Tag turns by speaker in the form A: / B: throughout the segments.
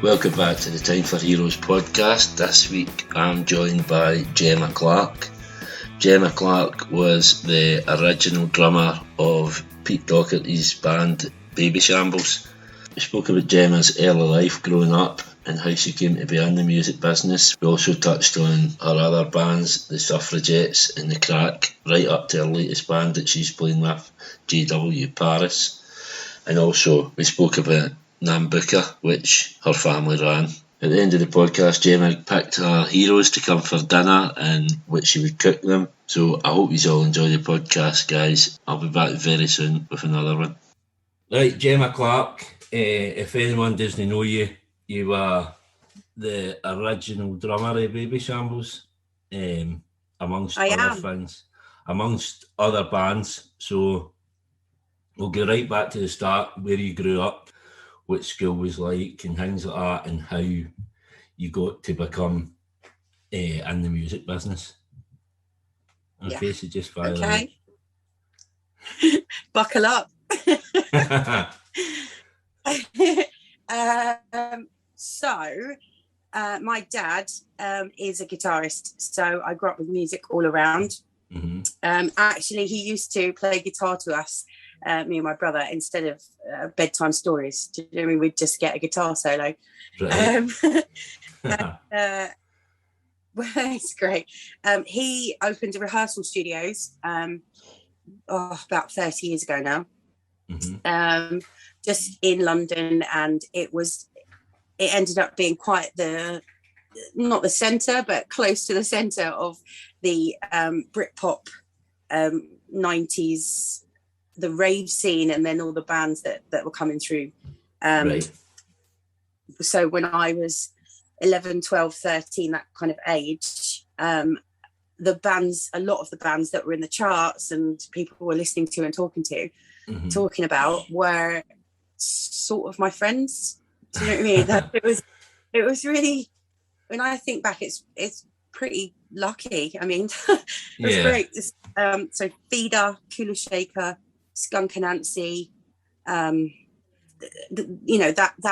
A: Welcome back to the Time for Heroes podcast. This week I'm joined by Gemma Clarke. Gemma Clarke was the original drummer of Pete Doherty's band Babyshambles. We spoke about Gemma's early life growing up and how she came to be in the music business. We also touched on her other bands, the Suffragettes and The Krak, right up to her latest band that she's playing with, JW Paris. And also we spoke about Nambucca, which her family ran. At the end of the podcast, Gemma picked her heroes to come for dinner and which she would cook them. So I hope you all enjoy the podcast, guys. I'll be back very soon with another one. Right, Gemma Clarke, if anyone doesn't know you, you were the original drummer of Babyshambles, amongst other bands. So we'll go right back to the start, where you grew up, what school was like and things like that, and how you got to become in the music business. Okay, so just fire
B: okay. Buckle up. My dad is a guitarist, so I grew up with music all around. Mm-hmm. Actually, he used to play guitar to us, me and my brother, instead of bedtime stories. Do you know what I mean? We'd just get a guitar solo. Right. It's great. He opened a rehearsal studios about 30 years ago now. Mm-hmm. Just in London, and it ended up being quite not the centre, but close to the centre of the Britpop 90s, the rave scene, and then all the bands that were coming through. Right. So when I was 11, 12, 13, that kind of age, a lot of the bands that were in the charts and people were listening to and talking about were sort of my friends. Do you know what I mean? It was really, when I think back, it's pretty lucky. I mean, it was great. So Feeder, Kula Shaker, Skunk Anansie, that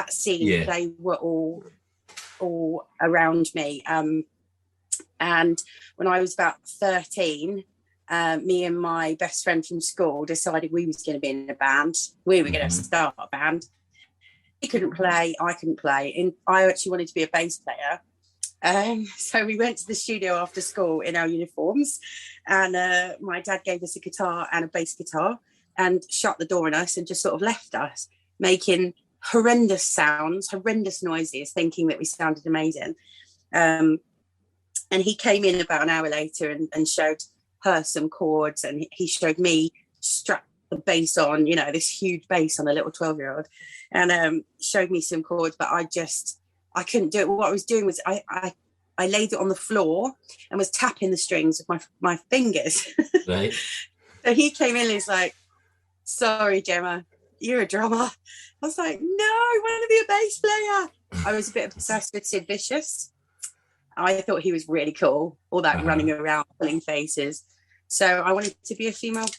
B: scene, they were all around me. And when I was about 13, me and my best friend from school decided we was going to be in a band. We were going to start a band. He couldn't play, I couldn't play, and I actually wanted to be a bass player. So we went to the studio after school in our uniforms, and my dad gave us a guitar and a bass guitar and shut the door on us and just sort of left us, making horrendous sounds, horrendous noises, thinking that we sounded amazing. And he came in about an hour later and showed her some chords, and he showed me strap the bass on, this huge bass on a little 12-year-old, and showed me some chords, but I couldn't do it. What I was doing was I laid it on the floor and was tapping the strings with my fingers. Right. So he came in and he's like, "Sorry, Gemma, you're a drummer." I was like, "No, I want to be a bass player." I was a bit obsessed with Sid Vicious. I thought he was really cool, all that running around, pulling faces. So I wanted to be a female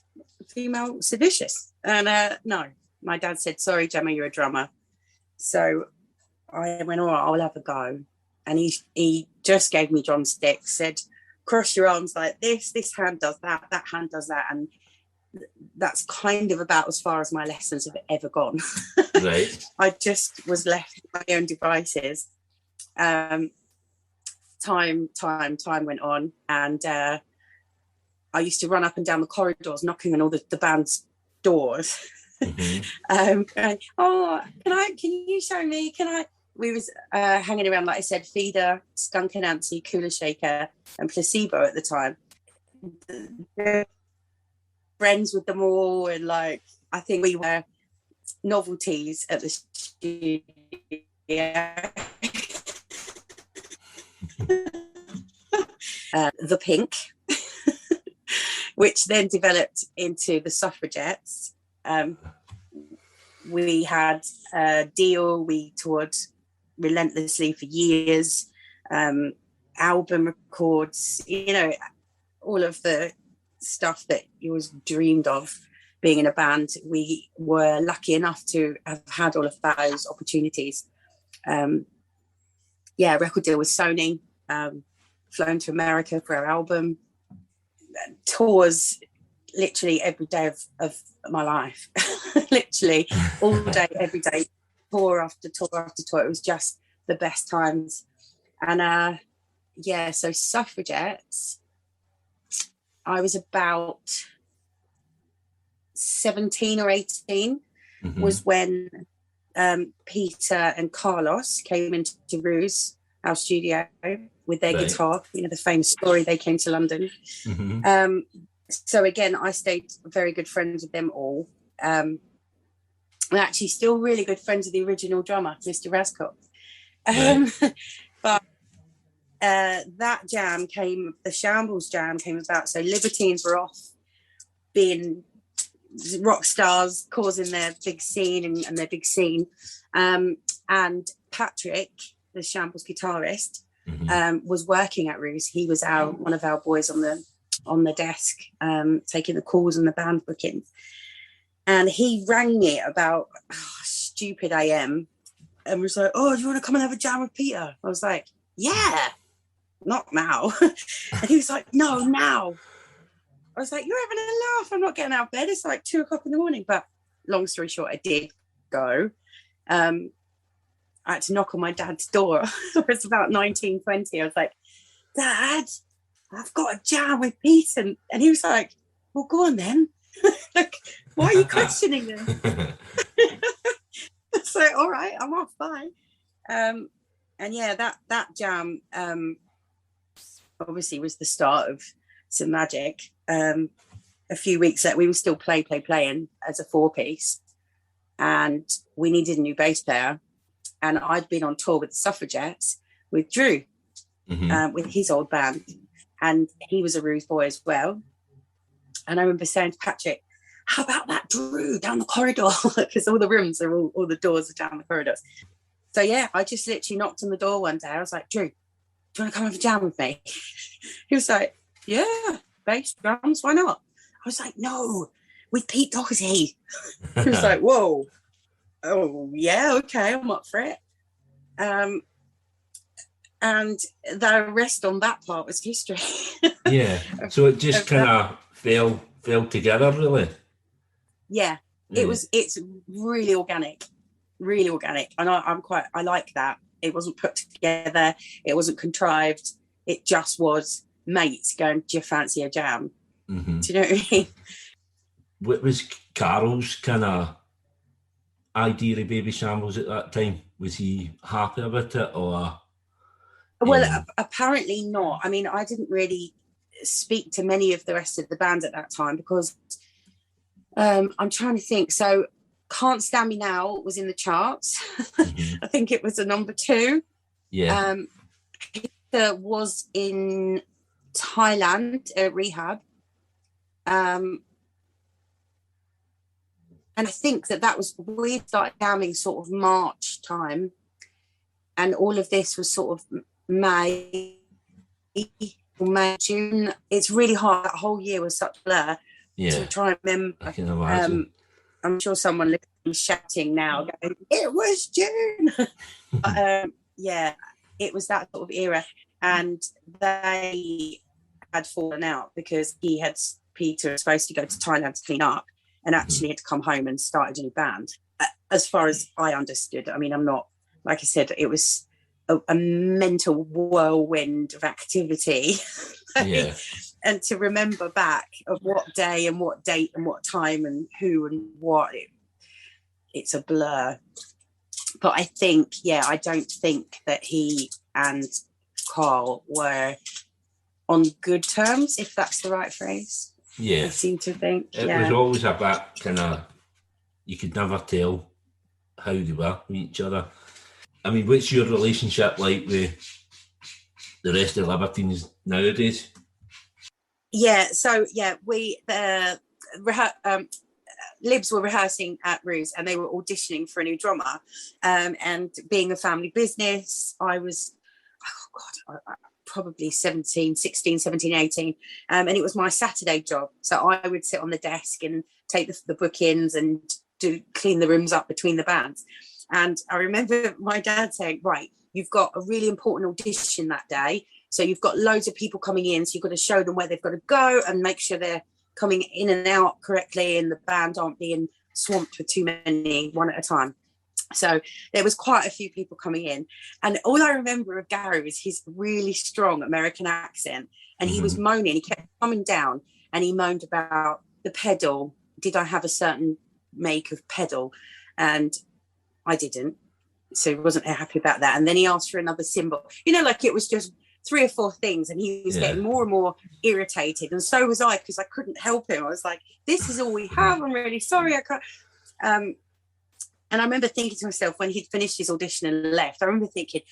B: Sid Vicious. And no, my dad said, "Sorry, Gemma, you're a drummer." So I went, "All right, I'll have a go." And he just gave me drumsticks, said, "Cross your arms like this hand does that hand does that." And that's kind of about as far as my lessons have ever gone. Right. I just was left with my own devices. Time went on, and I used to run up and down the corridors knocking on all the band's doors. Mm-hmm. Going, "Oh, can you show me? We was hanging around, like I said, Feeder, Skunk Anansie, Kula Shaker, and Placebo at the time. Friends with them all, and I think we were novelties at the studio. The Pink, which then developed into the Suffragettes. We had a deal. We toured relentlessly for years. Album records, all of the stuff that you was dreamed of being in a band. We were lucky enough to have had all of those opportunities. record deal with Sony, flown to America for our album, tours literally every day of my life, literally all day, every day, tour after tour after tour. It was just the best times. And so Suffragettes, I was about 17 or 18 was when Peter and Carlos came into Ruse, our studio, with their guitar. You know, the famous story, they came to London. So again, I stayed very good friends with them all. I'm actually still really good friends with the original drummer, Mr. Rascott. But that jam came, the Shambles jam came about. So Libertines were off being rock stars, causing their big scene and their big scene. And Patrick, the Shambles guitarist, was working at Ruse. He was one of our boys on the desk, taking the calls and the band bookings. And he rang me about stupid AM and was like, "Oh, do you want to come and have a jam with Peter?" I was like, "Yeah, not now." And he was like, "No, now." I was like, "You're having a laugh. I'm not getting out of bed. It's like 2:00 in the morning." But long story short, I did go. I had to knock on my dad's door. I was about 19, 20. I was like, "Dad, I've got a jam with Pete." And he was like, "Well, go on then." Like, why are you questioning them? It's like, all right, I'm off, bye. And yeah, that jam obviously was the start of some magic. A few weeks later, we were still playing as a 4-piece, and we needed a new bass player. And I'd been on tour with the Suffragettes with Drew, with his old band, and he was a Ruse boy as well. And I remember saying to Patrick, "How about that Drew down the corridor?" Because all the rooms are all the doors are down the corridors. So yeah, I just literally knocked on the door one day. I was like, "Drew, do you want to come have a jam with me?" He was like, "Yeah, bass, drums, why not?" I was like, "No, with Pete Doherty." He was like, "Whoa, oh yeah, okay, I'm up for it." And the rest on that part was history.
A: Yeah, so it just kind of fell together, really.
B: Yeah, it's really organic, and I like that. It wasn't put together, it wasn't contrived, it just was mates going, "Do you fancy a jam?" Do you know what I mean?
A: What was Carol's kind of idea of Babyshambles at that time? Was he happy about it, or?
B: Well, apparently not. I mean, I didn't really speak to many of the rest of the band at that time because I'm trying to think. So Can't Stand Me Now was in the charts. I think it was a number 2.
A: Yeah.
B: Peter was in Thailand at rehab. And I think we started jamming sort of March time. And all of this was sort of May, June. It's really hard. That whole year was such a blur to try and remember.
A: I can imagine.
B: I'm sure someone listening shouting now, going, "It was June." But, yeah, it was that sort of era. And they had fallen out because Peter was supposed to go to Thailand to clean up and actually had to come home and start a new band. As far as I understood, I mean, I'm not, like I said, it was a mental whirlwind of activity.
A: Yeah.
B: And to remember back of what day and what date and what time and who and what, it's a blur. But I think, I don't think that he and Carl were on good terms, if that's the right phrase.
A: Yeah.
B: I seem to think.
A: It was always a bit kind of, you could never tell how they were with each other. I mean, what's your relationship like with the rest of the Libertines nowadays?
B: Yeah, so we Libs were rehearsing at Ruse and they were auditioning for a new drummer. And being a family business, I was, probably 16, 17, 18. And it was my Saturday job. So I would sit on the desk and take the bookings and clean the rooms up between the bands. And I remember my dad saying, "Right, you've got a really important audition that day. So you've got loads of people coming in. So you've got to show them where they've got to go and make sure they're coming in and out correctly, and the band aren't being swamped with too many one at a time. So there was quite a few people coming in, and all I remember of Gary was his really strong American accent, and he was moaning. He kept coming down, and he moaned about the pedal. Did I have a certain make of pedal? And I didn't, so he wasn't happy about that. And then he asked for another cymbal. Like it was just 3 or 4 things, and he was getting more and more irritated, and so was I, because I couldn't help him. I was like, this is all we have, I'm really sorry, I can't. And I remember thinking to myself, when he'd finished his audition and left, I remember thinking,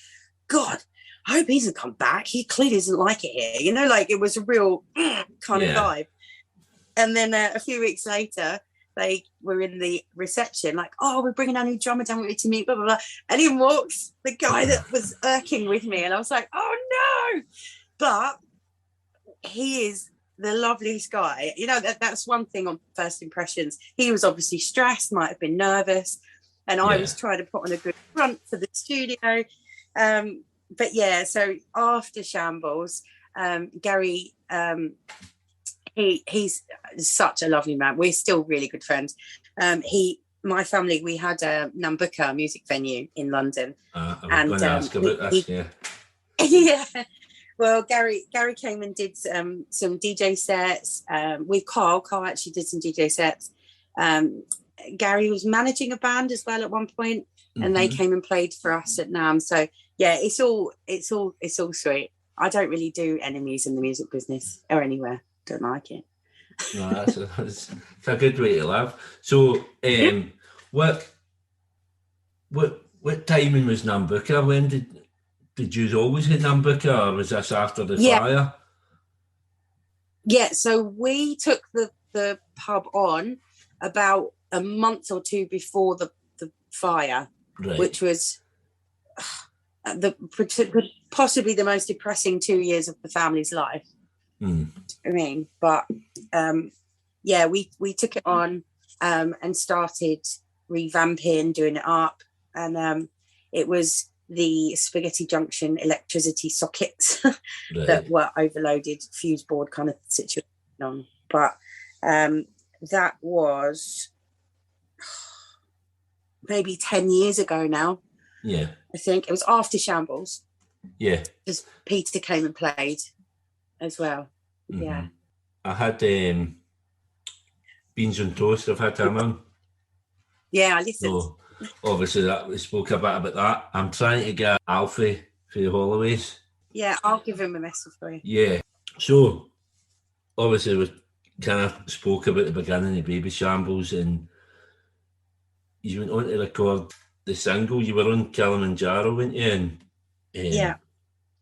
B: God, I hope he doesn't come back, he clearly doesn't like it here, like it was a real kind of vibe. And then a few weeks later, they were in the reception, like, oh, we're bringing our new drummer down with me to meet, blah, blah, blah. And in walks the guy that was irking with me. And I was like, oh, no. But he is the loveliest guy. That's one thing on first impressions. He was obviously stressed, might have been nervous. And I was trying to put on a good front for the studio. But, yeah, so after Shambles, Gary... He's such a lovely man. We're still really good friends. My family, we had a Nambucca music venue in London.
A: I was going to ask about this,
B: yeah. Well, Gary came and did some DJ sets with Carl. Carl actually did some DJ sets. Gary was managing a band as well at one point, and they came and played for us at NAMM. So yeah, it's all sweet. I don't really do enemies in the music business or anywhere. Don't like it.
A: No, that's a good way to live. So, what timing was Nambucca? When did you always hit Nambucca, or was this after the fire?
B: Yeah, so we took the pub on about a month or 2 before the fire, which was possibly the most depressing 2 years of the family's life. I mean, but we took it on and started revamping, doing it up, and it was the Spaghetti Junction electricity sockets that were overloaded, fuse board kind of situation on. But that was maybe 10 years ago now.
A: Yeah,
B: I think it was after Shambles.
A: Yeah,
B: because Peter came and played as well. Yeah,
A: I had Beans on Toast. I've had him on.
B: Yeah, I listened.
A: So obviously that we spoke a bit about that. I'm trying to get Alfie for the Holloways.
B: Yeah, I'll give him a message for you.
A: Yeah. So obviously we kind of spoke about the beginning of Babyshambles, and you went on to record the single. You were on Kilimanjaro, weren't you? And
B: yeah,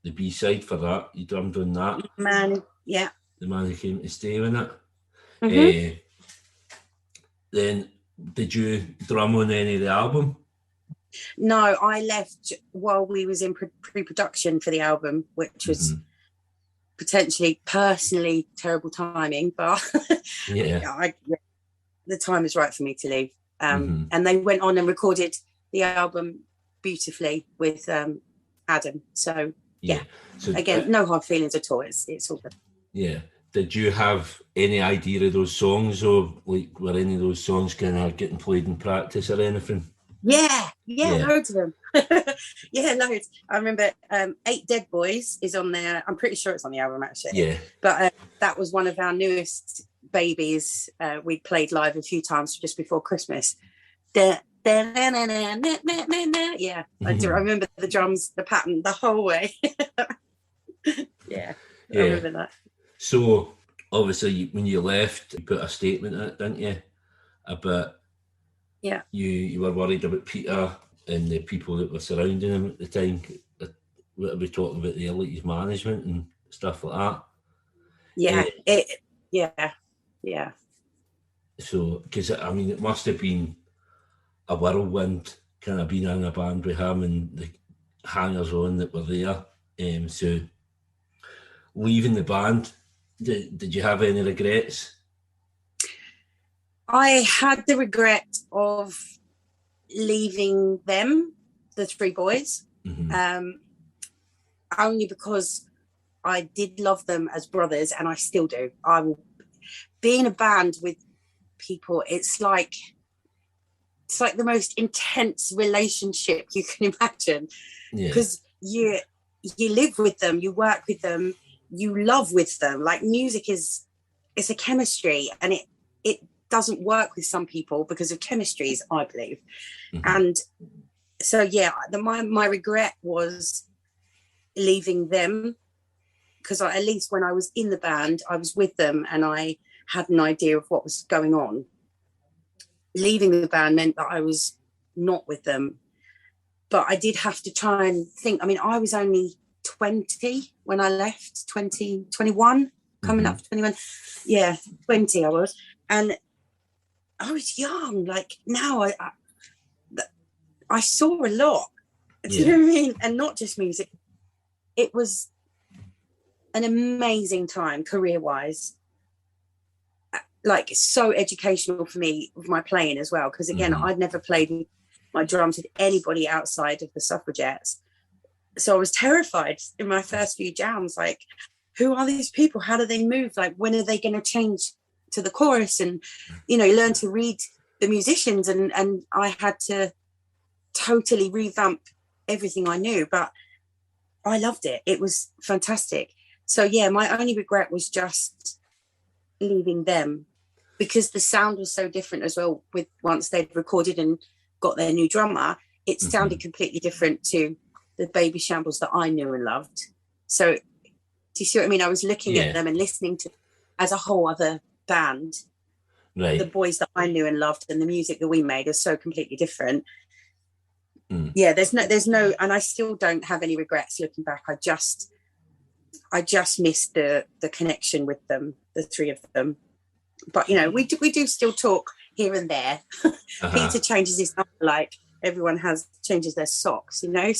A: the B-side for that, you drummed on that.
B: Man, yeah.
A: The Man Who Came to Stay with it. Then did you drum on any of the album?
B: No, I left while we was in pre-production for the album, which was potentially personally terrible timing, but the time is right for me to leave. And they went on and recorded the album beautifully with Adam. So so, again, no hard feelings at all. It's all good.
A: Yeah. Did you have any idea of those songs, or like were any of those songs kind of getting played in practice or anything?
B: Yeah, loads of them. Yeah, loads. I remember 8 Dead Boys is on there. I'm pretty sure it's on the album actually. Yeah. But that was one of our newest babies. We played live a few times just before Christmas. Yeah, I do remember the drums, the pattern, the whole way. I remember that.
A: So obviously when you left, you put a statement in it, didn't you? About you were worried about Peter and the people that were surrounding him at the time. What are we talking about, the elite management and stuff like that? Yeah. So, because I mean, it must have been a whirlwind kind of being in a band with him and the hangers-on that were there. So leaving the band, did you have any regrets?
B: I had the regret of leaving them, the 3 boys, only because I did love them as brothers, and I still do. I will be in a band with people. It's like the most intense relationship you can imagine, because you live with them, you work with them, you love with them. Like, music it's a chemistry, and it doesn't work with some people because of chemistries, I believe. And so my regret was leaving them, because at least when I was in the band, I was with them and I had an idea of what was going on. Leaving the band meant that I was not with them, but I did have to try and think. I mean, I was only 20 when I left, 21, coming up to 21. Yeah, 20 I was. And I was young. Like, now I saw a lot. Do you know what I mean? And not just music. It was an amazing time career-wise. Like, so educational for me with my playing as well, because again, I'd never played my drums with anybody outside of the Suffragettes, so I was terrified in my first few jams. Like, who are these people? How do they move? Like, when are they going to change to the chorus? And you learn to read the musicians, and I had to totally revamp everything I knew, but I loved it. It was fantastic. So my only regret was just leaving them, because the sound was so different as well. With once they'd recorded and got their new drummer, it sounded completely different to the Babyshambles that I knew and loved. So do you see what I mean? I was looking at them and listening to as a whole other band. Right. The boys that I knew and loved and the music that we made is so completely different. There's no, and I still don't have any regrets looking back. I just missed the connection with them, the three of them. But we do still talk here and there. Peter changes his number like everyone changes their socks, so I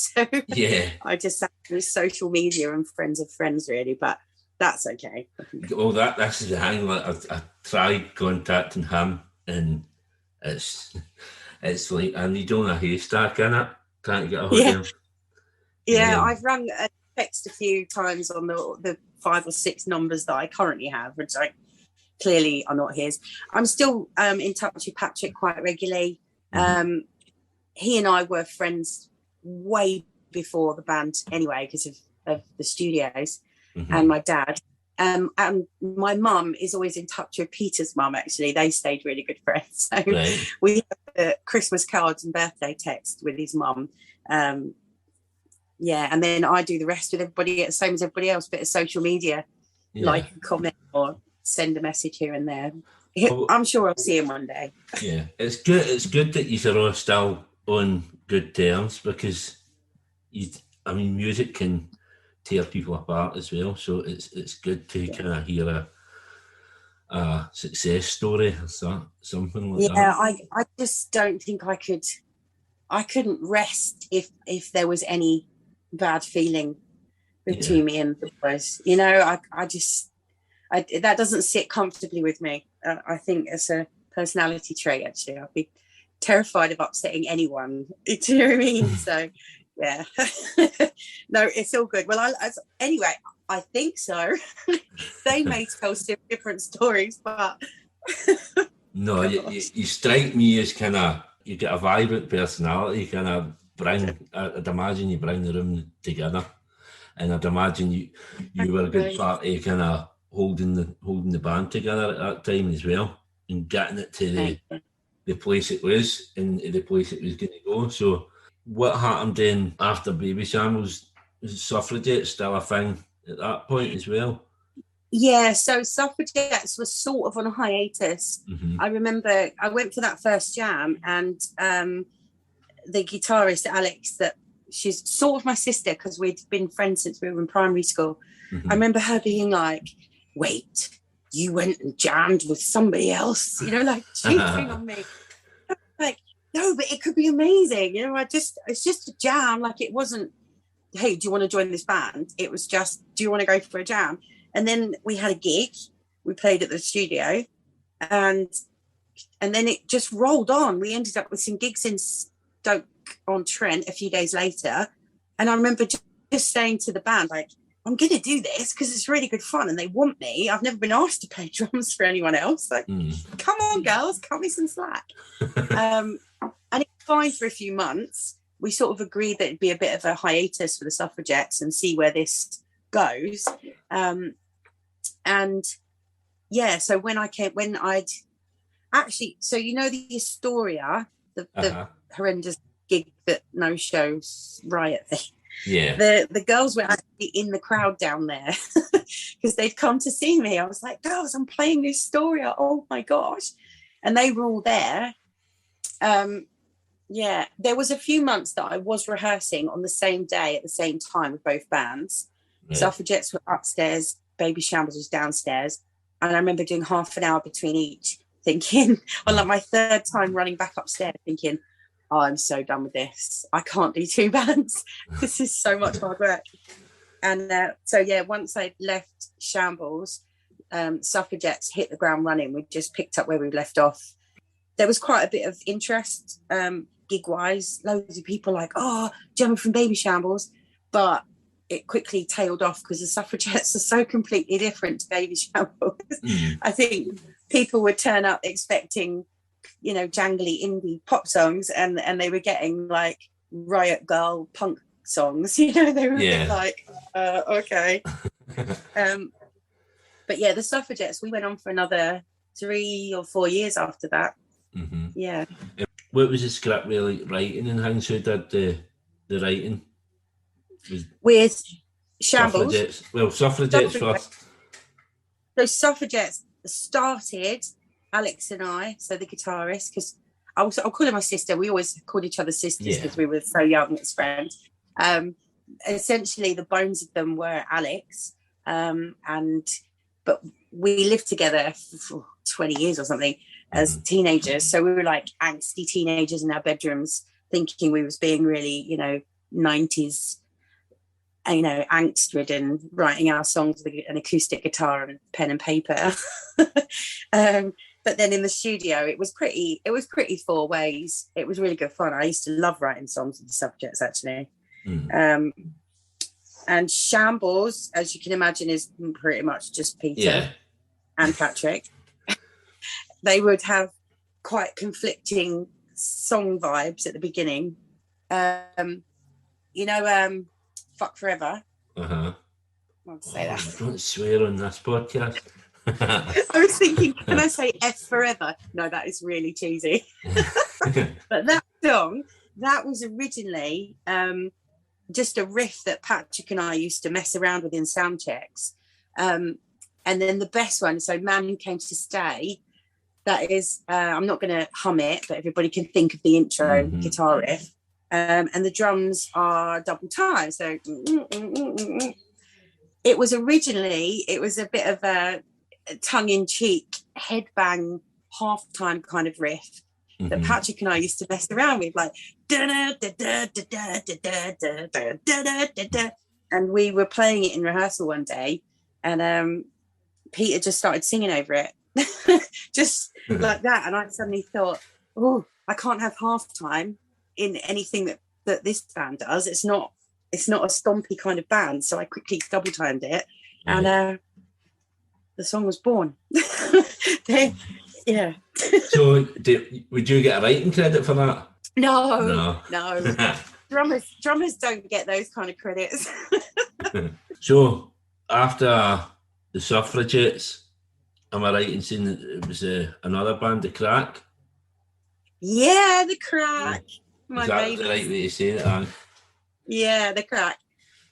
B: just sat through social media and friends of friends, really, but that's okay.
A: Well, that's the thing. I tried contacting him, and it's like a needle in a haystack, innit? Can't get a hold of him.
B: I've rung a text a few times on the 5 or 6 numbers that I currently have, which clearly are not his. I'm still in touch with Patrick quite regularly. He and I were friends way before the band anyway, because of the studios and my dad. And my mum is always in touch with Peter's mum, actually. They stayed really good friends. So we have Christmas cards and birthday text with his mum. And then I do the rest with everybody, same as everybody else, bit of social media, like a comment or send a message here and there. I'm sure I'll see him one day. It's good that you're all still on good terms, because music can tear people apart as well, so it's good to kind of hear a success story or something like that. I just don't think I couldn't rest if there was any bad feeling between me and the boys. That doesn't sit comfortably with me. I think it's a personality trait, actually. I'd be terrified of upsetting anyone. Do you know what I mean? So, no, it's all good. Well, anyway, I think so. They may tell different stories, but...
A: No, you strike me as kind of, you get a vibrant personality, kind of I'd imagine you bring the room together. And I'd imagine you were a good part of kind of holding the band together at that time as well, and getting it to the place it was and the place it was going to go. So what happened then after Babyshambles? Was Suffragettes still a thing at that point as well?
B: Yeah, so Suffragettes was sort of on a hiatus. I remember I went for that first jam, and the guitarist, Alex, that she's sort of my sister because we'd been friends since we were in primary school. I remember her being like, wait, you went and jammed with somebody else, like cheating on me. Like, no, but it could be amazing. It's just a jam. Like, it wasn't, hey, do you want to join this band? It was just, do you want to go for a jam? And then we had a gig. We played at the studio, and then it just rolled on. We ended up with some gigs in Stoke-on-Trent a few days later. And I remember just saying to the band, like, I'm going to do this because it's really good fun and they want me. I've never been asked to play drums for anyone else. Like, come on, girls, cut me some slack. And it's fine for a few months. We sort of agreed that it'd be a bit of a hiatus for the Suffragettes and see where this goes. And yeah, so so you know the Astoria, the horrendous gig that no shows riot thing.
A: Yeah.
B: The girls were actually in the crowd down there because they'd come to see me. I was like, girls, I'm playing this Astoria. Oh my gosh. And they were all there. Yeah, there was a few months that I was rehearsing on the same day at the same time with both bands. Yeah. Suffragettes were upstairs, Babyshambles was downstairs. And I remember doing half an hour between each, thinking, on like my third time running back upstairs, thinking, oh, I'm so done with this. I can't do two bands. This is so much hard work. And so, yeah, once I left Shambles, Suffragettes hit the ground running. We just picked up where we left off. There was quite a bit of interest gig-wise. Loads of people like, oh, Gemma from Babyshambles. But it quickly tailed off because the Suffragettes are so completely different to Babyshambles. I think people would turn up expecting, you know, jangly indie pop songs and they were getting like riot girl punk songs, you know. They were a bit like, okay. But yeah, the Suffragettes, we went on for another 3 or 4 years after that. Yeah.
A: What was the script really writing and things? Who did the writing?
B: With Shambles?
A: Suffragettes first.
B: So Suffragettes started, Alex and I, so the guitarist, because I'll call her my sister. We always called each other sisters because we were so young as friends. Essentially, the bones of them were Alex, but we lived together for 20 years or something as teenagers. So we were like angsty teenagers in our bedrooms, thinking we was being really, you know, 90s, you know, angst-ridden, writing our songs with an acoustic guitar and pen and paper. But then in the studio, it was pretty four ways. It was really good fun. I used to love writing songs with the Suffragettes, actually. And Shambles, as you can imagine, is pretty much just Peter and Patrick. They would have quite conflicting song vibes at the beginning. You know, Fuck Forever. I want to say that.
A: Don't swear on this podcast.
B: I was thinking, can I say F forever? No, that is really cheesy. But that song, that was originally just a riff that Patrick and I used to mess around with in sound checks. And then the best one, so Man Who Came to Stay, that is, I'm not going to hum it, but everybody can think of the intro guitar riff. And the drums are double time. So it was originally, it was a bit of a tongue-in-cheek headbang half-time kind of riff that Patrick and I used to mess around with, like and we were playing it in rehearsal one day, and Peter just started singing over it, just like that, and I suddenly thought, oh, I can't have half-time in anything that this band does. It's not a stompy kind of band, so I quickly double-timed it, and the song was born. Yeah.
A: So, would you get a writing credit for that?
B: No. Drummers don't get those kind of credits.
A: So, after the Suffragettes, am I right in saying that it was another band, The Krak?
B: Yeah, The Krak.
A: Is that the right way to say it?
B: Yeah, The Krak.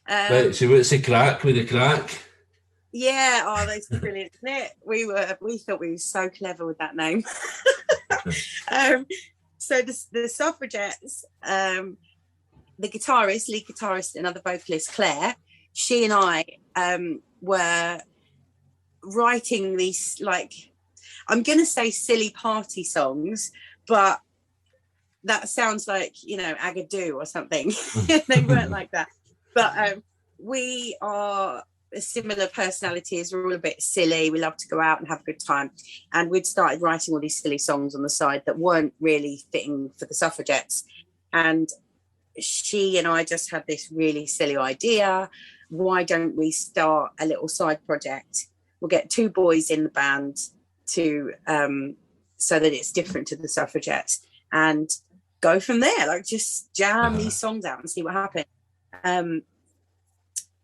A: Right, so what's The Krak with The Krak?
B: Yeah, that's brilliant, isn't it? We thought we were so clever with that name. So the Suffragettes, the guitarist, lead guitarist, and other vocalist Claire, she and I were writing these, like, I'm going to say silly party songs, but that sounds like, you know, Agadoo or something. They weren't like that. But we are a similar personalities. We're all a bit silly. We love to go out and have a good time. And we'd started writing all these silly songs on the side that weren't really fitting for the Suffragettes. And she and I just had this really silly idea. Why don't we start a little side project? We'll get 2 boys in the band to so that it's different to the Suffragettes, and go from there. Like, just jam these songs out and see what happens.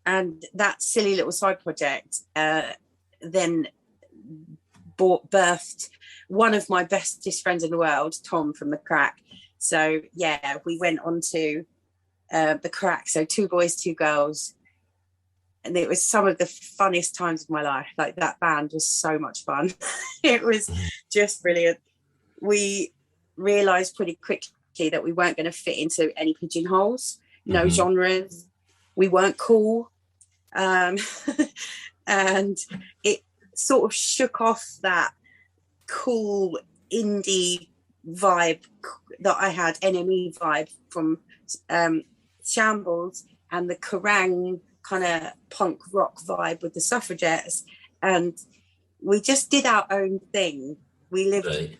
B: And that silly little side project then birthed one of my bestest friends in the world, Tom from The Krak. So yeah, we went on to The Krak. So 2 boys, 2 girls. And it was some of the funniest times of my life. Like, that band was so much fun. It was just brilliant. We realised pretty quickly that we weren't going to fit into any pigeonholes, no genres. We weren't cool. And it sort of shook off that cool indie vibe that I had, NME vibe from Shambles, and the Kerrang kind of punk rock vibe with the Suffragettes, and we just did our own thing. We lived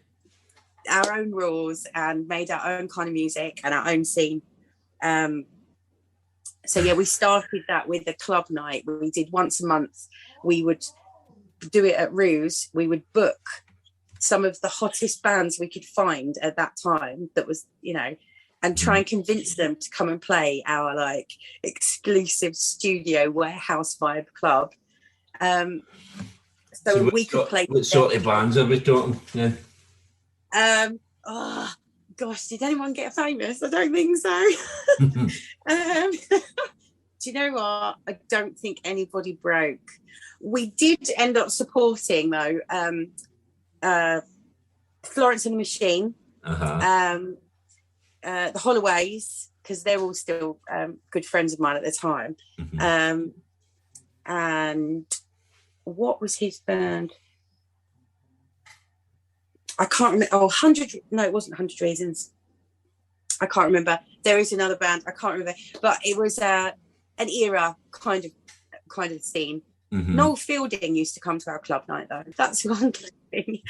B: our own rules and made our own kind of music and our own scene. So yeah, we started that with a club night. We did once a month. We would do it at Ruse. We would book some of the hottest bands we could find at that time, that was, and try and convince them to come and play our like exclusive studio warehouse vibe club. So we could play.
A: What sort of bands are we talking? Yeah.
B: Oh gosh, did anyone get famous? I don't think so. Do you know what? I don't think anybody broke. We did end up supporting though. Florence and the Machine. The Holloways, because they're all still good friends of mine at the time. And what was his band? I can't remember. Oh, it wasn't 100 Reasons. I can't remember. There is another band. I can't remember. But it was an era kind of scene. Noel Fielding used to come to our club night, though. That's one thing.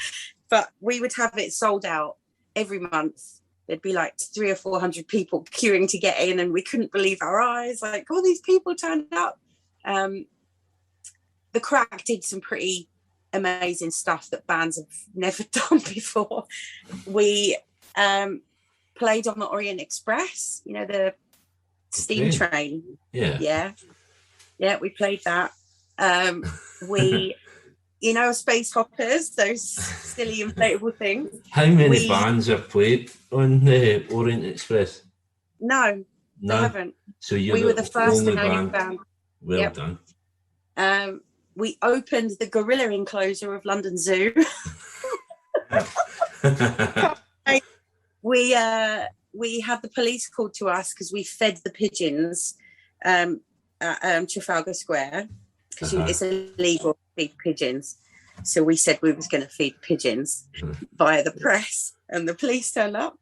B: But we would have it sold out every month. There'd be like 300 or 400 people queuing to get in, and we couldn't believe our eyes. Like, all these people turned up. The Krak did some pretty amazing stuff that bands have never done before. We played on the Orient Express, the steam train. Yeah, we played that. We Space Hoppers, those silly inflatable things.
A: How many bands have played on the Orient Express?
B: No, they haven't.
A: So
B: we were the first and only band.
A: Well done.
B: We opened the gorilla enclosure of London Zoo. We had the police called to us because we fed the pigeons at Trafalgar Square, because it's illegal to feed pigeons. So we said we was going to feed pigeons via the press, and the police turned up.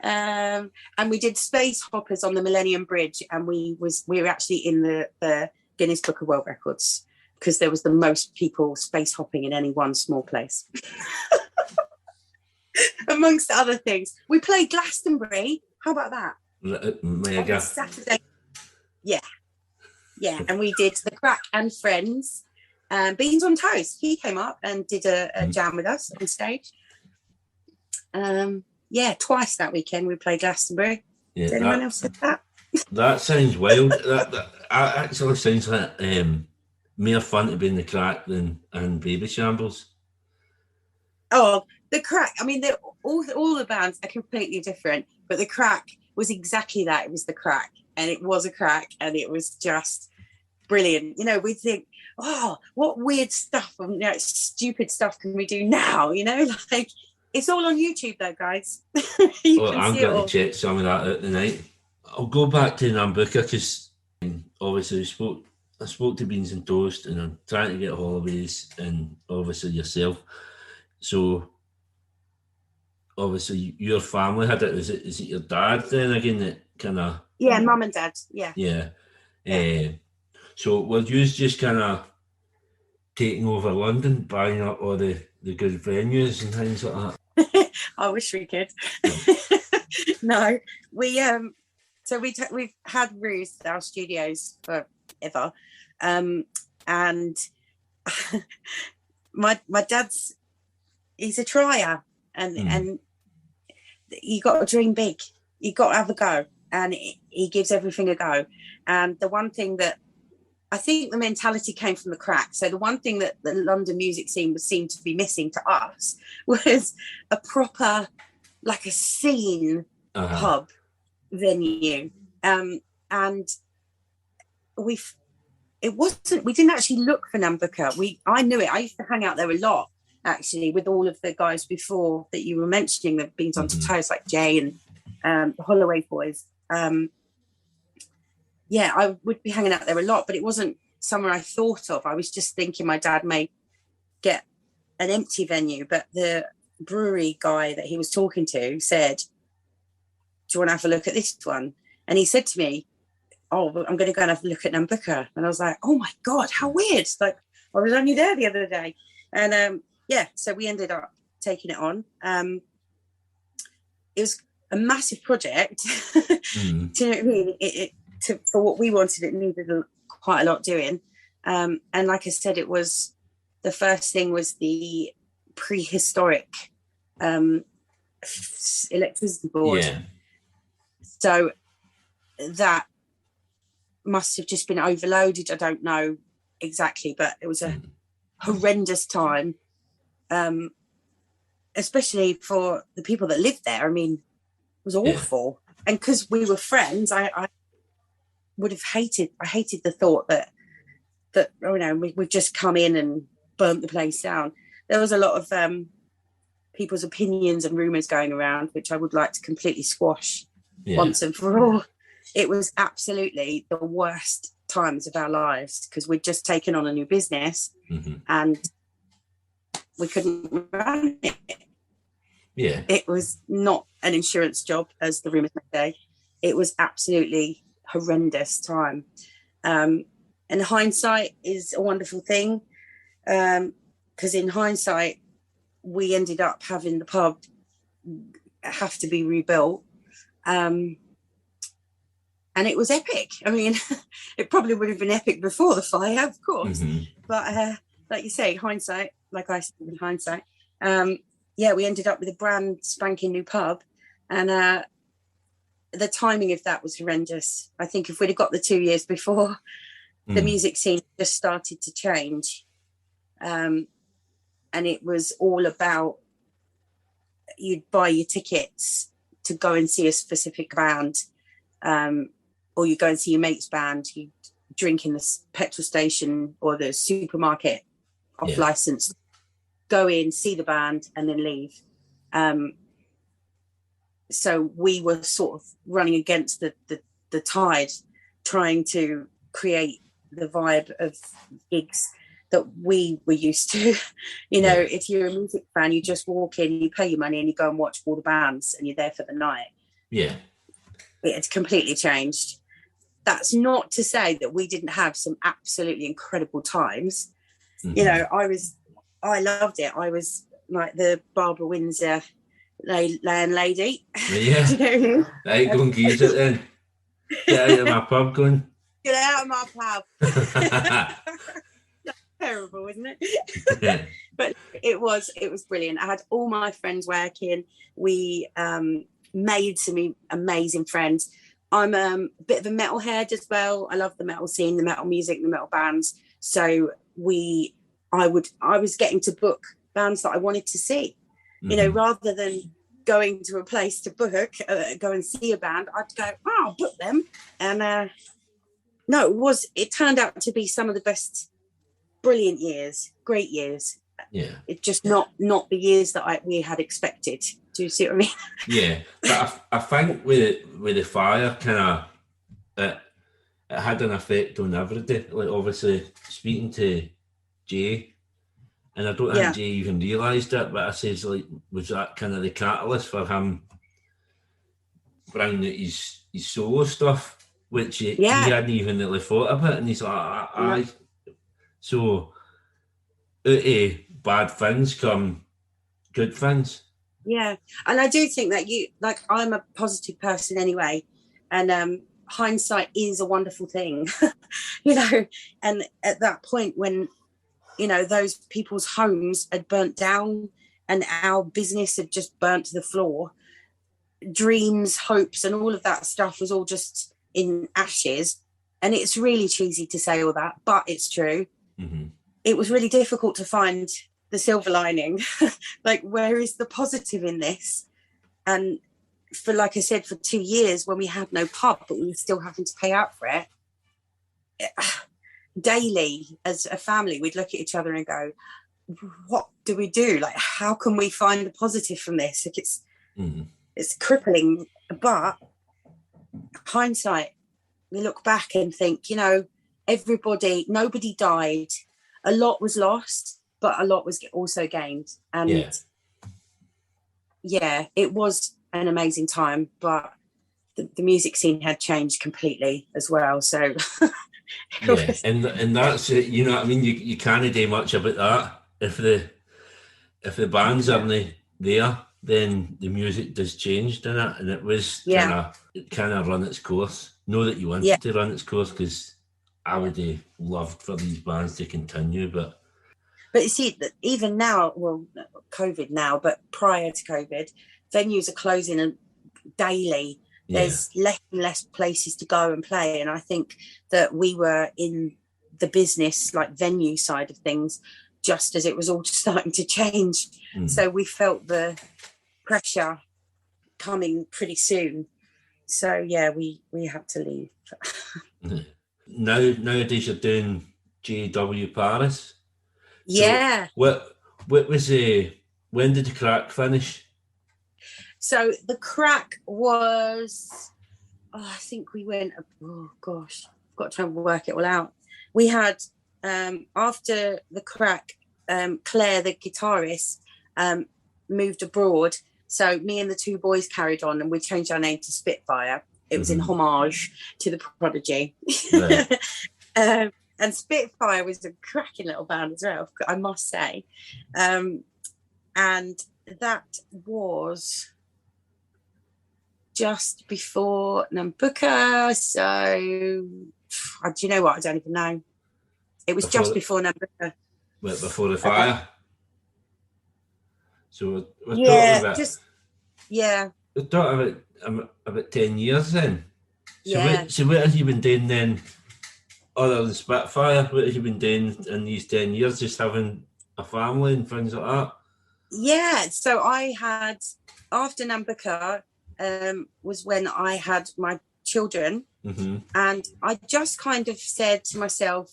B: And we did Space Hoppers on the Millennium Bridge, and we were actually in the Guinness Book of World Records, because there was the most people space hopping in any one small place. Amongst other things. We played Glastonbury. How about that?
A: Mega.
B: Saturday. Yeah. And we did The Krak and Friends. Beans on Toast. He came up and did a jam with us on stage. Twice that weekend we played Glastonbury.
A: Yeah,
B: Did anyone else said that?
A: That sounds wild. that actually sounds like more fun to be in The Krak and Babyshambles.
B: Oh, The Krak. I mean, all the bands are completely different, but The Krak was exactly that. It was The Krak, and it was a crack, and it was just brilliant. We think, oh, what weird stuff and stupid stuff can we do now? Like, it's all on YouTube though, guys.
A: I'm going to check some of that out tonight. I'll go back to Nambucca, because obviously I spoke to Beans and Toast, and I'm trying to get Holloways, and obviously yourself. So obviously your family had it. Is it your dad then again that kind of?
B: Yeah, mum and dad. Yeah.
A: Yeah. So were you just kind of taking over London, buying up all the good venues and things like that?
B: I wish we could. No, we So we've had Ruth, our studios, forever, and my dad's, he's a trier, and you got to dream big. You got to have a go, and he gives everything a go. And the one thing that I think the mentality came from the Krak. So the one thing that the London music scene seemed to be missing to us was a proper, like a scene pub venue. And we didn't actually look for Nambucca. I knew it. I used to hang out there a lot, actually, with all of the guys before that you were mentioning that have been on to toes, like Jay and the Holloway boys. I would be hanging out there a lot, but it wasn't somewhere I thought of. I was just thinking my dad may get an empty venue, but the brewery guy that he was talking to said, do you want to have a look at this one? And he said to me, oh, I'm going to go and have a look at Nambucca. And I was like, oh my God, how weird. Like, I was only there the other day. And so we ended up taking it on. It was a massive project. Do you know what I mean? For what we wanted, it needed quite a lot doing. And like I said, it was, the first thing was the prehistoric electricity board. Yeah. So that must have just been overloaded. I don't know exactly, but it was a horrendous time, especially for the people that lived there. I mean, it was awful. Yeah. And because we were friends, I would have hated the thought that we've just come in and burnt the place down. There was a lot of people's opinions and rumours going around, which I would like to completely squash once and for all. It was absolutely the worst times of our lives because we'd just taken on a new business and we couldn't run it. Yeah. It was not an insurance job, as the rumours say. It was absolutely horrendous time. And hindsight is a wonderful thing because in hindsight, we ended up having the pub have to be rebuilt. And it was epic. I mean, it probably would have been epic before the fire, of course. But like you say, hindsight, like I said in hindsight, we ended up with a brand spanking new pub. And the timing of that was horrendous. I think if we'd have got the 2 years before, the music scene just started to change. And it was all about, you'd buy your tickets to go and see a specific band, or you go and see your mate's band, you drink in the petrol station or the supermarket off license, go in, see the band and then leave. So we were sort of running against the tide, trying to create the vibe of gigs that we were used to. If you're a music fan, you just walk in, you pay your money and you go and watch all the bands and you're there for the night. Yeah. It had completely changed. That's not to say that we didn't have some absolutely incredible times. I loved it. I was like the Barbara Windsor landlady. Yeah. Do you know what I mean?
C: Right, go and geese it then. Get out of my pub, going.
B: Get out of my pub. That's terrible, isn't it? Yeah. But it was brilliant. I had all my friends working. We made some amazing friends. I'm a bit of a metalhead as well. I love the metal scene, the metal music, the metal bands. So I was getting to book bands that I wanted to see. Rather than going to a place to book, go and see a band, I'd go, I'll book them. And it turned out to be some of the best, brilliant years, great years. Yeah. It's just not the years that we had expected. Do you see what I mean?
C: Yeah, but I think with the fire, kind of, it had an effect on everybody. Like, obviously, speaking to Jay, and I don't think Jay even realised it, but I says, like, was that kind of the catalyst for him bringing out his solo stuff, which he hadn't even really thought about, and he's like, aye. So, out of bad things come good things.
B: Yeah, and I do think that I'm a positive person anyway, And hindsight is a wonderful thing, you know. And at that point when, you know, those people's homes had burnt down and our business had just burnt to the floor, dreams, hopes, and all of that stuff was all just in ashes. And it's really cheesy to say all that, but it's true.
C: Mm-hmm.
B: It was really difficult to find the silver lining. Like, where is the positive in this? And for, like I said, for 2 years when we had no pub, but we were still having to pay out for it, daily as a family, we'd look at each other and go, what do we do? Like, how can we find the positive from this? Like, it's crippling. But hindsight, we look back and think, you know, nobody died. A lot was lost, but a lot was also gained. And yeah, it was an amazing time, but the music scene had changed completely as well. So
C: and that's it, you know what I mean? You can't do much about that. If the bands aren't there, then the music does change, doesn't it? And it was kind of run its course. Know that you wanted to run its course, because I would have loved for these bands to continue, but
B: you see, even now, well, COVID now, but prior to COVID, venues are closing and daily. There's less and less places to go and play. And I think that we were in the business, like venue side of things, just as it was all starting to change. So we felt the pressure coming pretty soon. So yeah, we had to leave.
C: Nowadays you're doing JW Paris.
B: Yeah.
C: So what was when did the Krak finish?
B: So the Krak was, I think we went, oh gosh, I've got to try and work it all out. We had, after the Krak, Claire, the guitarist, moved abroad. So me and the two boys carried on, and we changed our name to Spitfire. It was in homage to the Prodigy. Right. And Spitfire was a cracking little band as well, I must say. And that was just before Nambucca. So, do you know what? I don't even know. It was just before Nambucca.
C: Well, before the fire. So we're talking about 10 years then. So what have you been doing then, other than Spitfire? What have you been doing in these 10 years? Just having a family and things like that?
B: Yeah, so I had, after Nambucca, was when I had my children, and I just kind of said to myself,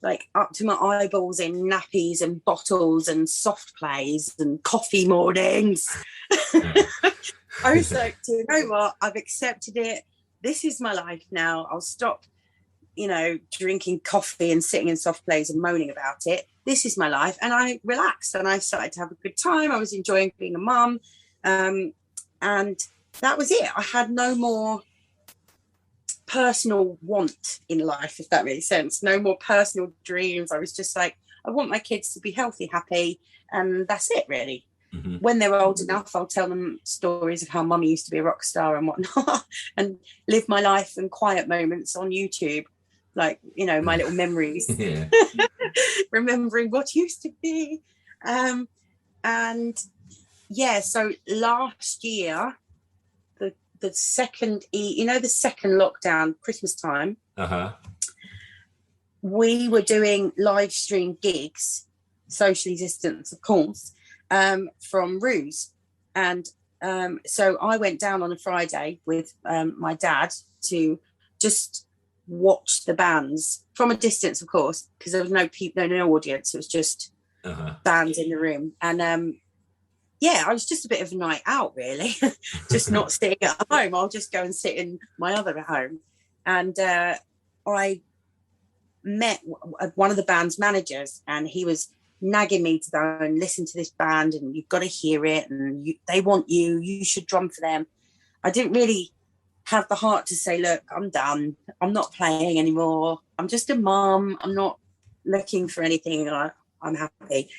B: like, up to my eyeballs in nappies and bottles and soft plays and coffee mornings. I was like, do you know what? I've accepted it. This is my life now. I'll stop, you know, drinking coffee and sitting in soft plays and moaning about it. This is my life. And I relaxed and I started to have a good time. I was enjoying being a mum. And that was it. I had no more personal want in life, if that makes sense. No more personal dreams. I was just like, I want my kids to be healthy, happy, and that's it, really. When they're old enough, I'll tell them stories of how mummy used to be a rock star and whatnot, and live my life in quiet moments on YouTube, like, you know, my little memories. Remembering what used to be. And yeah, so last year, the second lockdown, Christmas time, we were doing live stream gigs, socially distanced, of course, from Ruse. And so I went down on a Friday with my dad to just watch the bands from a distance, of course, because there was no audience. It was just bands in the room. And yeah, I was just a bit of a night out, really, just not sitting at home. I'll just go and sit in my other home. And I met one of the band's managers, and he was nagging me to go and listen to this band, and you've got to hear it, and they want you should drum for them. I didn't really have the heart to say, look, I'm done. I'm not playing anymore. I'm just a mum. I'm not looking for anything. I'm happy.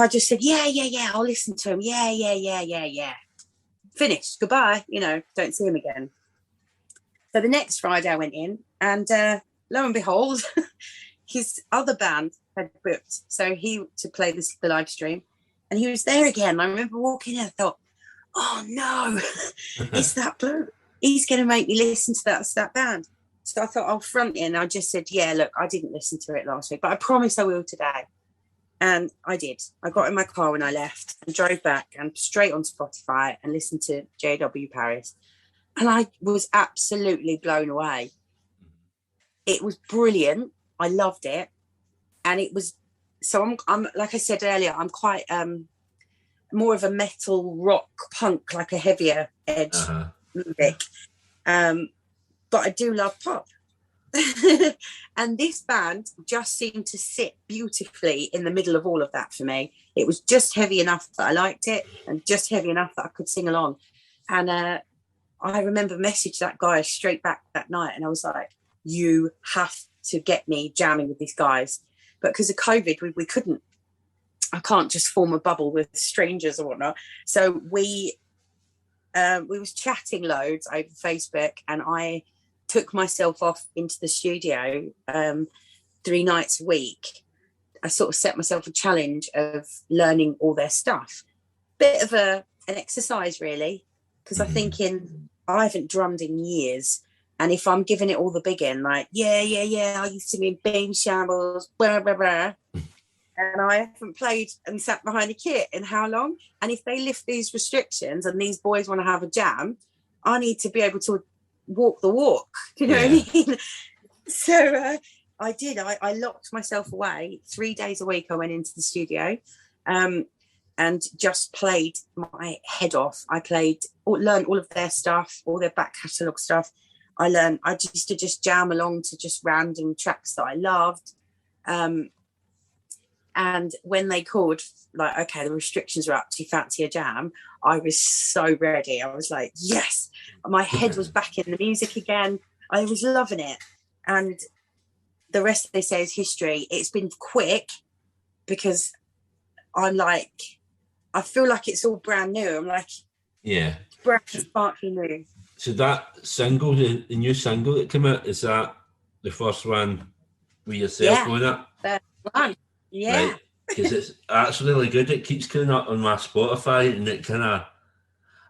B: I just said, yeah, I'll listen to him. Yeah. Finished. Goodbye. You know, don't see him again. So the next Friday I went in, and lo and behold, his other band had booked, so he to play the live stream, and he was there again. I remember walking in and thought, oh no, it's that bloke. He's going to make me listen to that band. So I thought I'll front in. I just said, yeah, look, I didn't listen to it last week, but I promise I will today. And I did. I got in my car when I left and drove back and straight on Spotify and listened to JW Paris. And I was absolutely blown away. It was brilliant. I loved it. And it was, so I'm like I said earlier, I'm quite more of a metal rock punk, like a heavier edge music. But I do love pop. And this band just seemed to sit beautifully in the middle of all of that for me. It was just heavy enough that I liked it and just heavy enough that I could sing along. And I remember messaged that guy straight back that night, and I was like, you have to get me jamming with these guys. But because of COVID, we couldn't. I can't just form a bubble with strangers or whatnot. So we was chatting loads over Facebook, and I took myself off into the studio 3 nights a week. I sort of set myself a challenge of learning all their stuff. Bit of an exercise, really, because I'm thinking I haven't drummed in years. And if I'm giving it all the big end, like, yeah, I used to be in Babyshambles, blah, blah, blah. And I haven't played and sat behind a kit in how long? And if they lift these restrictions and these boys want to have a jam, I need to be able to walk the walk. You know what I mean? So I did. I locked myself away 3 days a week. I went into the studio and just played my head off. I learned all of their stuff, all their back catalogue stuff. I used to just jam along to just random tracks that I loved. And when they called, like, okay, the restrictions are up, do you fancy a jam? I was so ready. I was like, yes. My head was back in the music again. I was loving it. And the rest, they say, is history. It's been quick because I'm like, I feel like it's all brand new. I'm like, brand sparkly new.
C: So that single, the new single that came out, is that the first one with yourself on it?
B: First one. Yeah,
C: right. Because it's actually really good. It keeps coming up on my Spotify, and it kind of,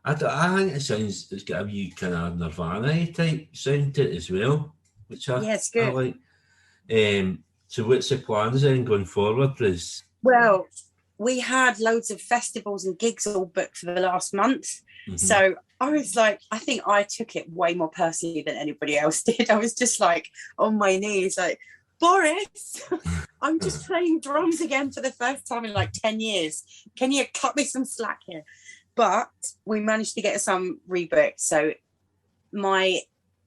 C: I think it's got a wee kind of Nirvana type sound to it as well, which
B: it's good.
C: I like. So what's the plans then going forward?
B: Well, we had loads of festivals and gigs all booked for the last month. So I was like, I think I took it way more personally than anybody else did. I was just like on my knees, like, Boris, I'm just playing drums again for the first time in like 10 years. Can you cut me some slack here? But we managed to get some rebooked. So my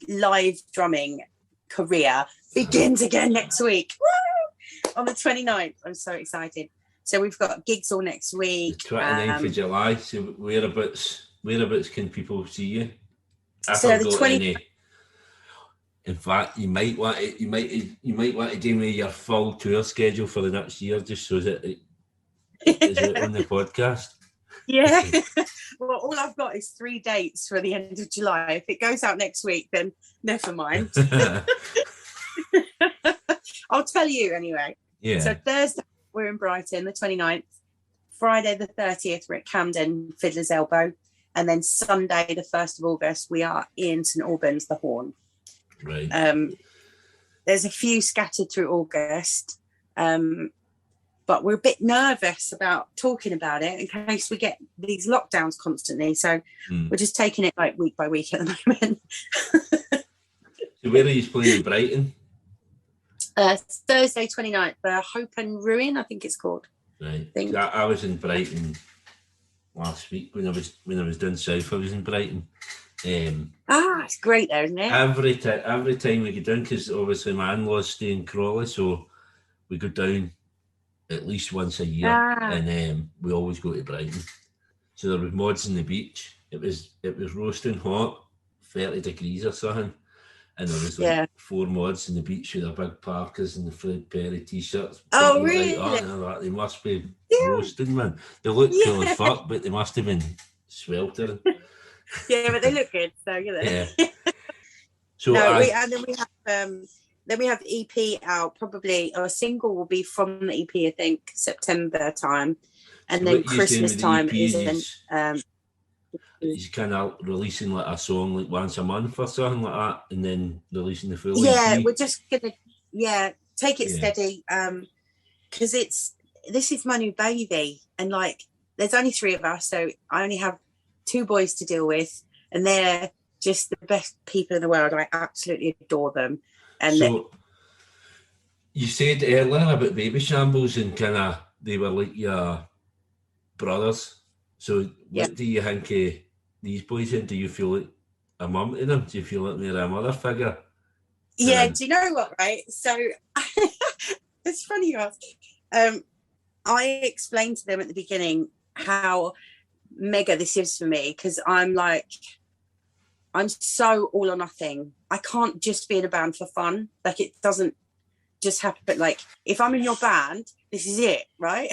B: live drumming career begins again next week. Woo! On the 29th. I'm so excited. So we've got gigs all next week.
C: The 29th of July. So whereabouts can people see you?
B: So the 20th.
C: In fact, you might want to do me your full tour schedule for the next year, just so that is it on the podcast.
B: Yeah. Well, all I've got is 3 dates for the end of July. If it goes out next week, then never mind. I'll tell you anyway.
C: Yeah.
B: So Thursday we're in Brighton, the 29th. Friday the 30th we're at Camden, Fiddler's Elbow, and then Sunday the 1st of August we are in St Albans, the Horn.
C: Right.
B: There's a few scattered through August, but we're a bit nervous about talking about it in case we get these lockdowns constantly. So we're just taking it like week by week at the moment.
C: So where are you playing in Brighton?
B: Thursday 29th, the Hope and Ruin, I think it's called.
C: Right. I was in Brighton last week when I was down south. I was in Brighton.
B: It's great there, isn't it?
C: Every time we go down, because obviously my in-laws stay in Crawley, so we go down at least once a year, and we always go to Brighton. So there was mods on the beach. It was roasting hot, 30 degrees or something, and there was like 4 mods on the beach with their big parkas and the Fred Perry t-shirts.
B: Oh, really?
C: Like they must be roasting, man. They look cool as fuck, but they must have been sweltering.
B: Yeah, but they look good, so you know.
C: Yeah. So
B: and then we have EP out, probably, or a single will be from the EP, I think, September time. And then Christmas time is in...
C: He's kind of releasing like a song like once a month or something like that, and then releasing the full EP.
B: We're just going to, take it steady, because this is my new baby, and like there's only 3 of us, so I only have 2 boys to deal with, and they're just the best people in the world. I absolutely adore them. And
C: so you said earlier about Babyshambles and kind of they were like your brothers. So what do you think of these boys? And do you feel like a mum to them? Do you feel like they're a mother figure?
B: Yeah, do you know what, right? So it's funny you ask. I explained to them at the beginning how mega this is for me, because I'm so all or nothing. I can't just be in a band for fun. Like, it doesn't just happen. But like, if I'm in your band, this is it, right?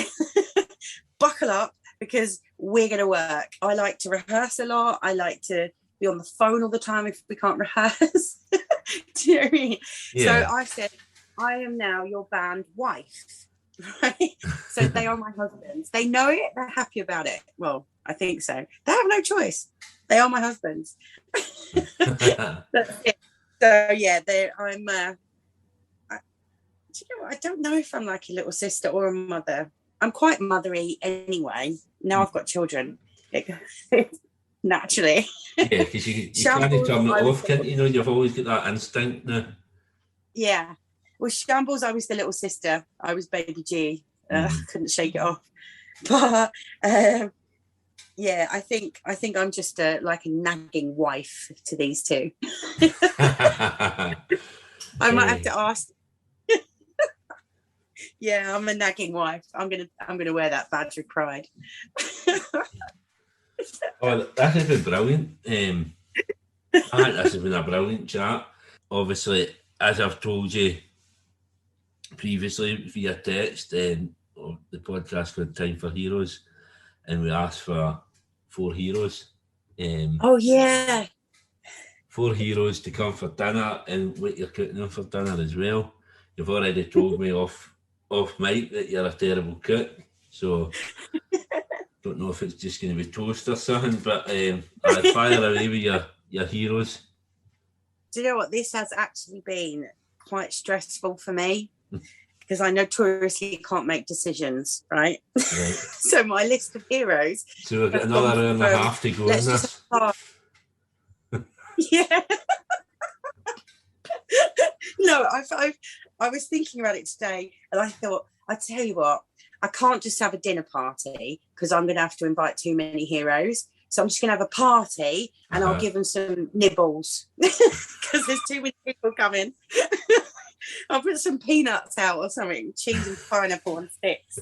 B: Buckle up, because we're going to work. I like to rehearse a lot. I like to be on the phone all the time if we can't rehearse. Do you know what I mean? Yeah. So I said, I am now your band wife, right? So they are my husbands. They know it. They're happy about it. Well, I think so. They have no choice. They are my husbands. That's it. So yeah, I'm. Do you know what? I don't know if I'm like a little sister or a mother. I'm quite mothery anyway. Now I've got children. Naturally.
C: Yeah, because you can't turn it off, can't you? You've always got that instinct now.
B: Yeah. Well, Shambles, I was the little sister. I was baby G. Couldn't shake it off. But yeah, I think I'm just like a nagging wife to these 2. I might have to ask. Yeah, I'm a nagging wife. I'm gonna wear that badge of pride.
C: Oh, that has been brilliant. I think this has been a brilliant chat. Obviously, as I've told you previously via text, the podcast called Time for Heroes, and we asked for 4 heroes. 4 heroes to come for dinner, and what you're cooking them for dinner as well. You've already told me off mic that you're a terrible cook, so don't know if it's just going to be toast or something, but I'd fire away with your heroes.
B: Do you know what? This has actually been quite stressful for me, because I notoriously can't make decisions, right? So my list of heroes.
C: So we've got another hour and a half to go in this.
B: Yeah. No, I was thinking about it today, and I thought, I tell you what, I can't just have a dinner party, because I'm going to have to invite too many heroes. So I'm just going to have a party, and I'll give them some nibbles, because there's too many people coming. I'll put some peanuts out or something, cheese and pineapple on sticks.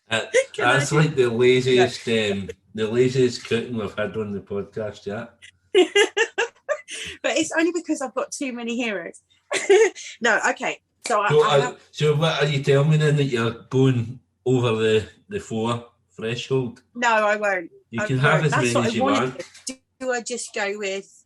C: That's like the laziest cooking we've had on the podcast yet.
B: But it's only because I've got too many heroes. No, okay. So
C: what are you telling me then, that you're going over the 4 threshold?
B: No, I won't.
C: You can have as many as you want.
B: Do I just go with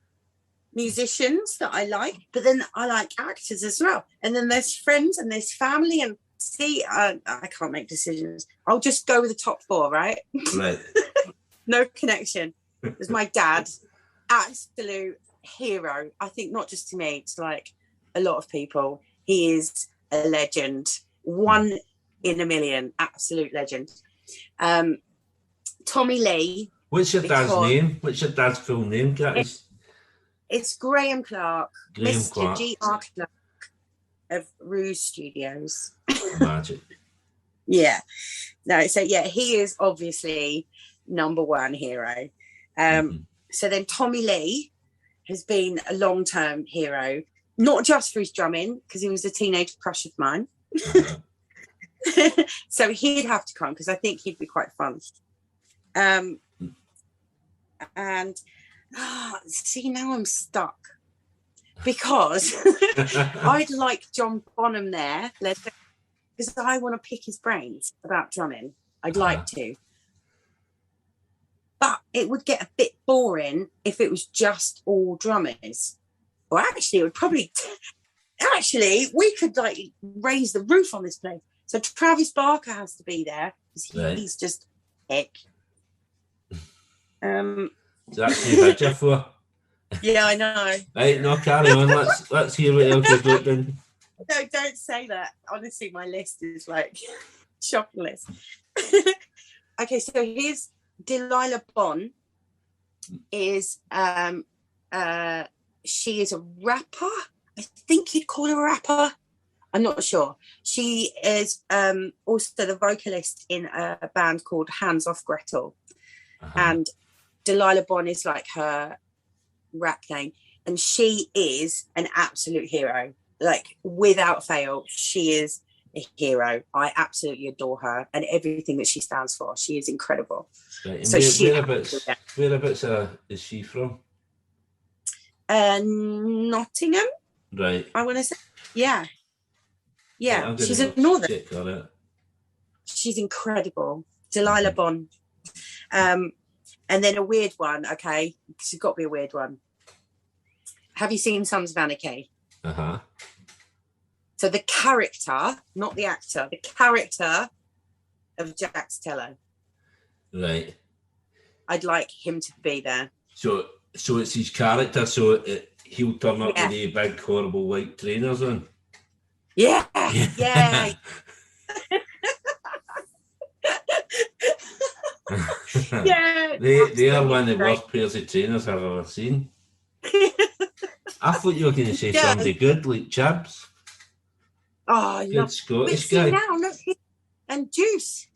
B: musicians that I like? But then I like actors as well. And then there's friends and there's family. And see, I can't make decisions. I'll just go with the top 4, right?
C: Right.
B: No connection. There's my dad, absolute hero. I think not just to me, it's like a lot of people. He is a legend. 1 in a million, absolute legend. Tommy Lee.
C: What's your dad's name? What's your dad's full name, Kat?
B: It's Graham Clarke. Mr.
C: Clarke.
B: G.R. Clarke of Ruse Studios.
C: Magic.
B: Yeah. No, so yeah, he is obviously number 1 hero. So then Tommy Lee has been a long-term hero, not just for his drumming, because he was a teenage crush of mine. So he'd have to come, because I think he'd be quite fun. And see, now I'm stuck, because I'd like John Bonham there, because I want to pick his brains about drumming. I'd like to. But it would get a bit boring if it was just all drummers. Or actually, it would probably... Actually, we could like raise the roof on this place. So Travis Barker has to be there because he's just hick.
C: So that's you had you for.
B: Yeah, I know.
C: Right, no, carry on. Let's hear what else you've got then.
B: No, don't say that. Honestly, my list is like shocking list. Okay, so here's Delilah Bonn. Is she is a rapper. I think you'd call her a rapper. I'm not sure. She is also the vocalist in a band called Hands Off Gretel. And Delilah Bonn is like her rap name. And she is an absolute hero. Like, without fail, she is a hero. I absolutely adore her and everything that she stands for. She is incredible.
C: Right. So whereabouts is she from?
B: Nottingham.
C: Right.
B: I want to say, yeah. She's a northern. She's incredible, Delilah Bonn. And then a weird one. Okay, it's got to be a weird one. Have you seen Sons of Anarchy? So the character, not the actor, the character of Jack Steller.
C: Right.
B: I'd like him to be there. So
C: it's his character. So he'll turn up with the big, horrible white trainers on.
B: Yeah. Yeah.
C: They are one of the worst pairs of trainers I've ever seen. I thought you were going to say somebody good, like Chabs.
B: Oh,
C: good Scottish guy.
B: Now, look, and Juice.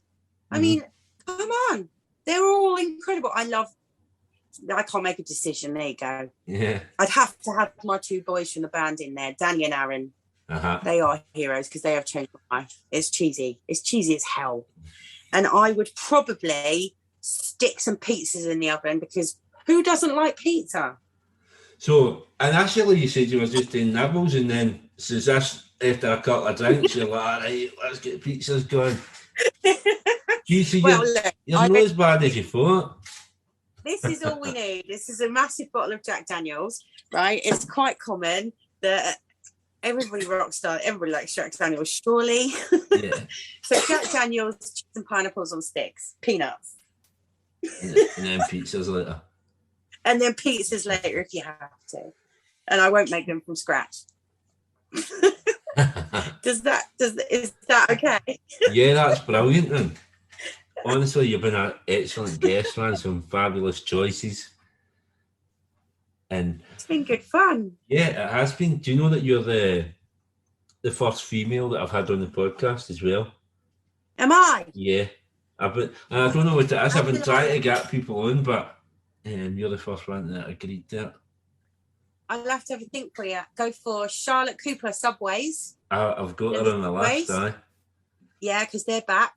B: I mean, come on. They're all incredible. I can't make a decision. There you go.
C: Yeah.
B: I'd have to have my two boys from the band in there, Danny and Aaron. They are heroes because they have changed my life. It's cheesy. It's cheesy as hell. And I would probably stick some pizzas in the oven because who doesn't like pizza?
C: So, initially you said you were just doing nibbles and then says this after a couple of drinks, you're like, all right, let's get pizzas going. You see, you're not as bad as you thought.
B: This is all we need. This is a massive bottle of Jack Daniels, right? It's quite common that everybody everybody likes Jack Daniels, surely.
C: Yeah.
B: So Jack Daniels, cheese and pineapples on sticks, peanuts.
C: And then pizzas later.
B: And then pizzas later if you have to. And I won't make them from scratch. Is that okay?
C: Yeah, that's brilliant then. Honestly, you've been an excellent guest, man. Some fabulous choices. And
B: it's been good fun.
C: Yeah, it has been. Do you know that you're the first female that I've had on the podcast as well?
B: Am I?
C: Yeah. I don't know what it is. I've been trying to get people on, but you're the first one that agreed to it.
B: I'll have to have a think for you. Go for Charlotte Cooper, Subways.
C: I've got her on the list, aye.
B: Yeah, because they're back.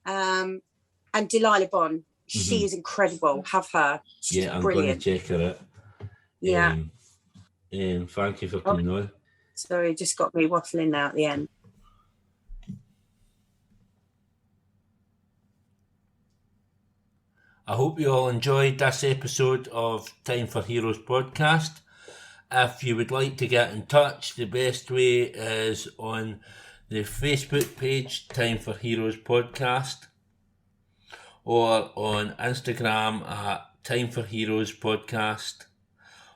B: And Delilah Bonn. She is incredible. Have her. She's
C: I'm
B: brilliant.
C: going to check her out.
B: Yeah.
C: Thank you for coming on.
B: Sorry, just got me waffling now at the end.
C: I hope you all enjoyed this episode of Time for Heroes podcast. If you would like to get in touch, the best way is on the Facebook page, Time for Heroes podcast, or on Instagram at Time for Heroes podcast,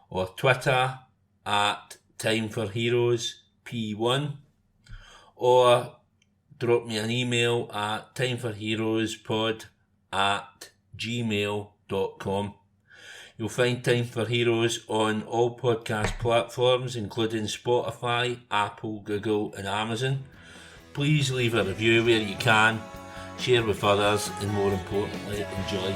C: or Twitter at Time for Heroes P1, or drop me an email at timeforheroespod@gmail.com. You'll find Time for Heroes on all podcast platforms, including Spotify, Apple, Google and Amazon. Please leave a review where you can, share with others, and more importantly, enjoy.